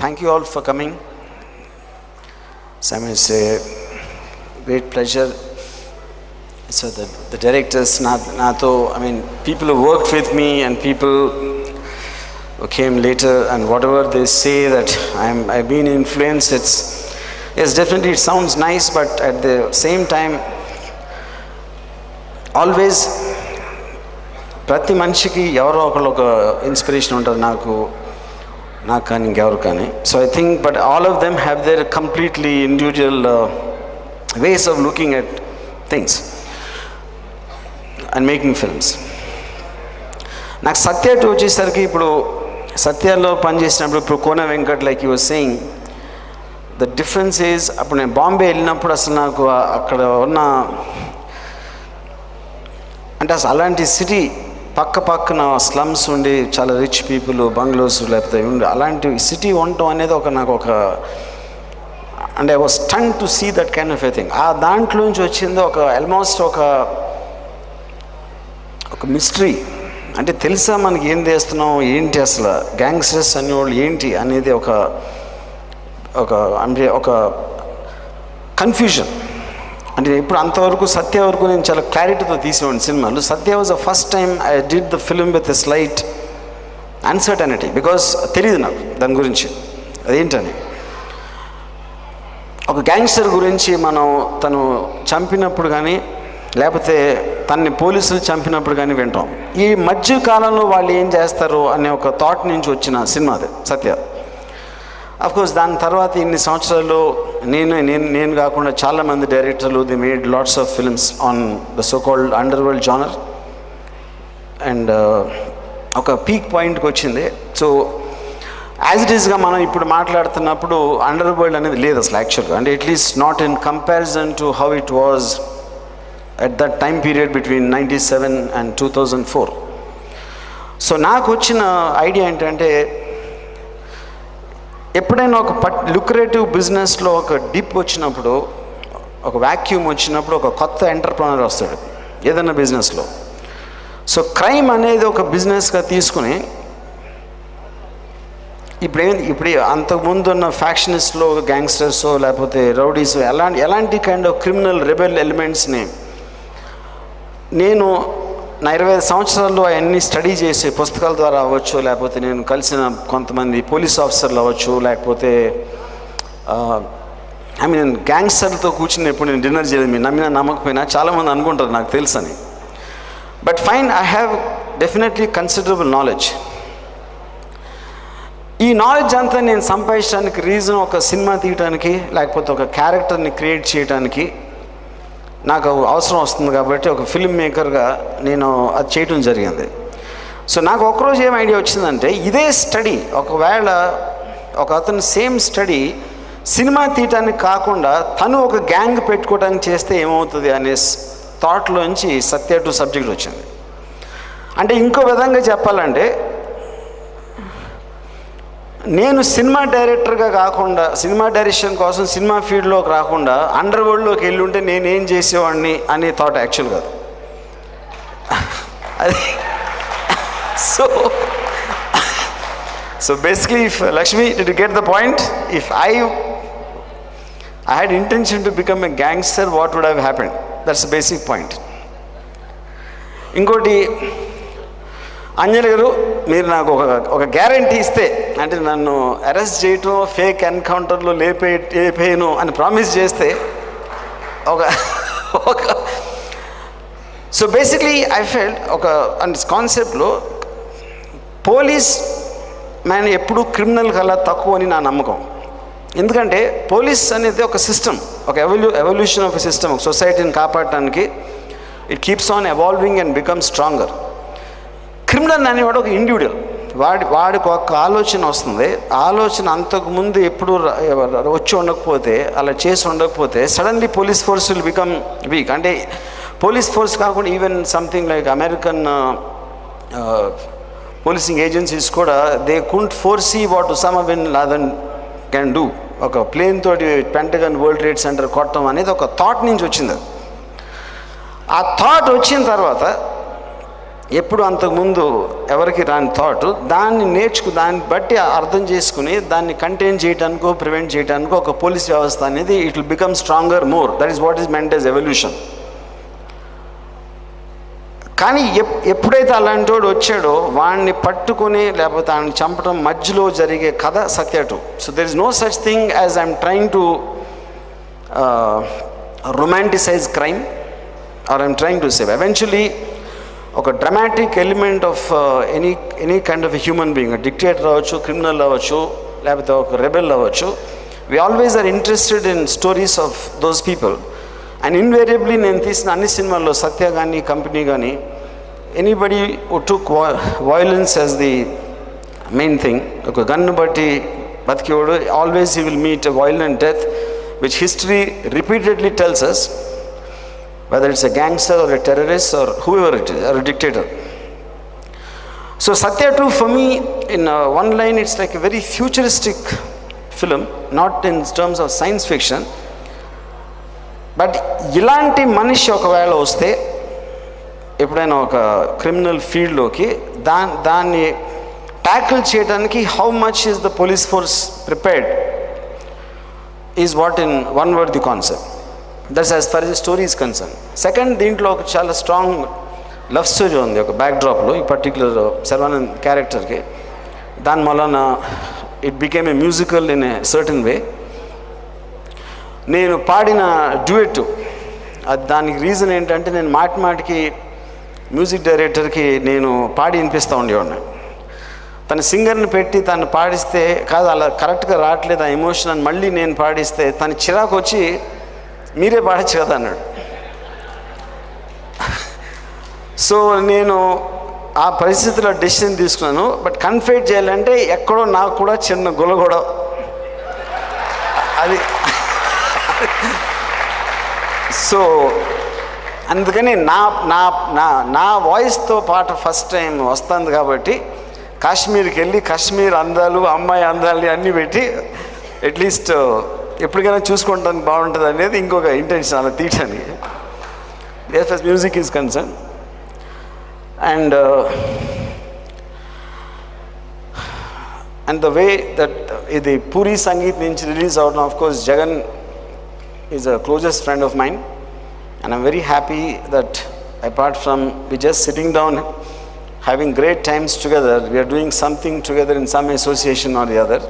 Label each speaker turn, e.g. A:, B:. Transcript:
A: thank you all for coming. Simon, it's a great pleasure. So the directors, Nato, I mean, people who worked with me and people who came later, and whatever they say that I've been influenced, yes, definitely it sounds nice, but at the same time, always ప్రతి మనిషికి ఎవరో ఒకళ్ళు ఒక inspiration ఉంటారు, నాకు కానీ ఇంకెవరు కానీ. So I think but all of them have their completely individual ways of looking at things and making films. నాకు సత్య టు వచ్చేసరికి, ఇప్పుడు సత్యాలో పనిచేసినప్పుడు ఇప్పుడు Kona Venkat like you was saying, the difference is, అప్పుడు నేను బాంబే వెళ్ళినప్పుడు అసలు నాకు అక్కడ ఉన్న అంటే అసలు అలాంటి సిటీ పక్కన స్లమ్స్ ఉండి చాలా రిచ్ పీపుల్ బంగ్లోస్ లేకపోతే ఉండి అలాంటి సిటీ ఉండటం అనేది నాకు ఒక అంటే I was stun to see that kind of a thing. ఆ దాంట్లోంచి వచ్చింది ఆల్మోస్ట్ ఒక మిస్టరీ. అంటే తెలుసా మనకి ఏం చేస్తున్నాం, ఏంటి అసలు గ్యాంగ్స్టర్స్ అనేవాళ్ళు ఏంటి అనేది అంటే ఒక కన్ఫ్యూజన్. అంటే ఇప్పుడు అంతవరకు సత్య వరకు నేను చాలా క్లారిటీతో తీసేవాడిని సినిమాలు. Satya was the first time I did the film with a slight uncertainty, because తెలియదు నాకు దాని గురించి అదేంటని. ఒక గ్యాంగ్స్టర్ గురించి తను చంపినప్పుడు కానీ లేకపోతే తనని పోలీసులు చంపినప్పుడు కానీ వింటాం. ఈ మధ్య కాలంలో వాళ్ళు ఏం చేస్తారు అనే ఒక థాట్ నుంచి వచ్చిన సినిమా అది సత్య. అఫ్కోర్స్ దాని తర్వాత ఇన్ని సంవత్సరాలు నేను కాకుండా చాలామంది డైరెక్టర్లు the made lots of films on the so called under world genre, and ఒక పీక్ పాయింట్కి వచ్చింది. సో యాజ్ ఇట్ ఈస్గా మనం ఇప్పుడు మాట్లాడుతున్నప్పుడు అండర్ వరల్డ్ అనేది లేదు అసలు యాక్చువల్గా, అంటే at least not in comparison to how it was at that time period between 97 and 2004. So నాకు వచ్చిన ఐడియా ఏంటంటే, ఎప్పుడైనా ఒక లుక్రేటివ్ బిజినెస్లో ఒక డిప్ వచ్చినప్పుడు, ఒక వ్యాక్యూమ్ వచ్చినప్పుడు ఒక కొత్త ఎంటర్ప్రెనర్ వస్తాడు ఏదైనా బిజినెస్లో. సో క్రైమ్ అనేది ఒక బిజినెస్గా తీసుకుని ఇప్పుడు అంతకుముందు ఉన్న ఫ్యాక్షనిస్ట్లో గ్యాంగ్స్టర్స్ లేకపోతే రౌడీస్ ఎలాంటి కైండ్ ఆఫ్ క్రిమినల్ రెబెల్ ఎలిమెంట్స్ని నేను నా 25 సంవత్సరాల్లో అవన్నీ స్టడీ చేసి పుస్తకాల ద్వారా అవ్వచ్చు, లేకపోతే నేను కలిసిన కొంతమంది పోలీస్ ఆఫీసర్లు అవ్వచ్చు, లేకపోతే నేను గ్యాంగ్స్టర్లతో కూర్చుని ఎప్పుడు నేను డిన్నర్ చేయలేదు, మీరు నమ్మినా నమ్మకపోయినా చాలామంది అనుకుంటారు నాకు తెలుసు అని. But fine, I have definitely considerable knowledge. ఈ నాలెడ్జ్ అంతా నేను సంపాదించడానికి రీజన్ ఒక సినిమా తీయడానికి లేకపోతే ఒక క్యారెక్టర్ని క్రియేట్ చేయడానికి నాకు అవసరం వస్తుంది. కాబట్టి ఒక ఫిల్మ్ మేకర్గా నేను అది చేయటం జరిగింది. సో నాకు ఒకరోజు ఏం ఐడియా వచ్చిందంటే, ఇదే స్టడీ ఒకవేళ ఒక అతను సేమ్ స్టడీ సినిమా తీయటానికి కాకుండా తను ఒక గ్యాంగ్ పెట్టుకోవడానికి చేస్తే ఏమవుతుంది అనే థాట్లోంచి సత్య టు సబ్జెక్ట్ వచ్చింది. అంటే ఇంకో విధంగా చెప్పాలంటే, నేను సినిమా డైరెక్టర్గా కాకుండా సినిమా డైరెక్షన్ కోసం సినిమా ఫీల్డ్లోకి రాకుండా అండర్ వరల్డ్లోకి వెళ్ళి ఉంటే నేనేం చేసేవాడిని అనే థాట్ యాక్చువల్ కాదు అది. So basically, if Lakshmi, did you get the point? If I had intention to become a gangster, what would have happened? That's the basic point. ఇంకోటి, అంజలి గారు, మీరు నాకు ఒక గ్యారంటీ ఇస్తే, అంటే నన్ను అరెస్ట్ చేయటం, ఫేక్ ఎన్కౌంటర్లో లేపేయను అని ప్రామిస్ చేస్తే సో బేసిక్లీ ఐ ఫెల్ట్ కాన్సెప్ట్లో పోలీస్ మ్యాన్ ఎప్పుడు క్రిమినల్ కల్లా తక్కువ అని నా నమ్మకం. ఎందుకంటే పోలీస్ అనేది ఒక సిస్టమ్, ఒక ఎవల్యూషన్ ఆఫ్ ఎ సిస్టమ్, ఒక సొసైటీని కాపాడటానికి it keeps on evolving and become stronger. Criminal అనేవాడు ఒక ఇండివిజువల్, వాడికి ఒక ఆలోచన వస్తుంది. ఆలోచన అంతకుముందు ఎప్పుడు వచ్చి ఉండకపోతే, అలా చేసి ఉండకపోతే suddenly police force will become weak. అంటే పోలీస్ ఫోర్స్ కాకుండా even something like American policing agencies కూడా they couldn't foresee what Osama bin Laden can do. ఒక ప్లేన్ తోటి పెంటగన్ వరల్డ్ ట్రేడ్ సెంటర్ కొట్టడం అనేది ఒక థాట్ నుంచి వచ్చింది. ఆ థాట్ వచ్చిన తర్వాత ఎప్పుడు అంతకుముందు ఎవరికి రాని థాట్, దాన్ని దాన్ని బట్టి అర్థం చేసుకుని దాన్ని కంటైన్ చేయడానికో ప్రివెంట్ చేయడానికో ఒక పోలీస్ వ్యవస్థ అనేది it will become stronger more. That is what is meant as evolution. కానీ ఎప్పుడైతే అలాంటి వాడు వచ్చాడో వాడిని పట్టుకొని లేకపోతే ఆయన చంపడం మధ్యలో జరిగే కథ Satya 2. So there is no such thing as I'm trying to romanticise crime or I'm trying to save. Eventually ఒక dramatic element of any kind of a human being, dictator అవ్వచ్చు, క్రిమినల్ అవ్వచ్చు, లేకపోతే ఒక రెబెల్ అవ్వచ్చు, we always are interested in stories of those people. And invariably నేను తీసిన అన్ని సినిమాల్లో సత్య కానీ కంపెనీ కానీ anybody who took violence as the main thing, ఒక గన్ను బట్టి బతికేవాడు, always he will meet a violent death which history repeatedly tells us, whether it's a gangster or a terrorist or whoever it is, or a dictator. So Satya 2 for me, in one line, it's like a very futuristic film, not in terms of science fiction, but ilanti manishi okavela vaste eppudaina oka criminal field loki danni tackle cheyadaniki how much is the police force prepared is what in one word the concept. That's as far as the story is concerned. Second, దీంట్లో ఒక చాలా strong love story ఉంది ఒక బ్యాక్డ్రాప్లో, ఈ particular Sharwanand క్యారెక్టర్కి. దాని వలన it became a musical in a certain way. నేను పాడిన డ్యూయెట్, దానికి రీజన్ ఏంటంటే నేను మాటికి మ్యూజిక్ డైరెక్టర్కి నేను పాడి వినిపిస్తూ ఉండేవాడిని. తన సింగర్ని పెట్టి తను పాడిస్తే కాదు అలా కరెక్ట్గా రావట్లేదు ఆ ఎమోషన్ అని మళ్ళీ నేను పాడిస్తే తన చిరాకు వచ్చి మీరే పాడచ్చు కదా అన్నాడు. సో నేను ఆ పరిస్థితిలో డెసిషన్ తీసుకున్నాను. బట్ కన్ఫైడ్ చేయాలంటే ఎక్కడో నాకు కూడా చిన్న గులగొడ అది. సో అందుకని నా నా నా నా వాయిస్తో పాట ఫస్ట్ టైం వస్తుంది కాబట్టి కాశ్మీర్కి వెళ్ళి కాశ్మీర్ అందాలు అమ్మాయి అందాలు అన్నీ పెట్టి అట్లీస్ట్ ఎప్పటికైనా చూసుకోవడానికి బాగుంటుంది అనేది ఇంకొక ఇంటెన్షన్ అలా తీయటానికి, as for music is concern. And the way that ఇది పూరి సంగీత్ నుంచి రిలీజ్ అవడం, of course Jagan is a closest friend of mind and I'm very happy that apart from we just sitting down having great times together, we are doing something together in some association or the other.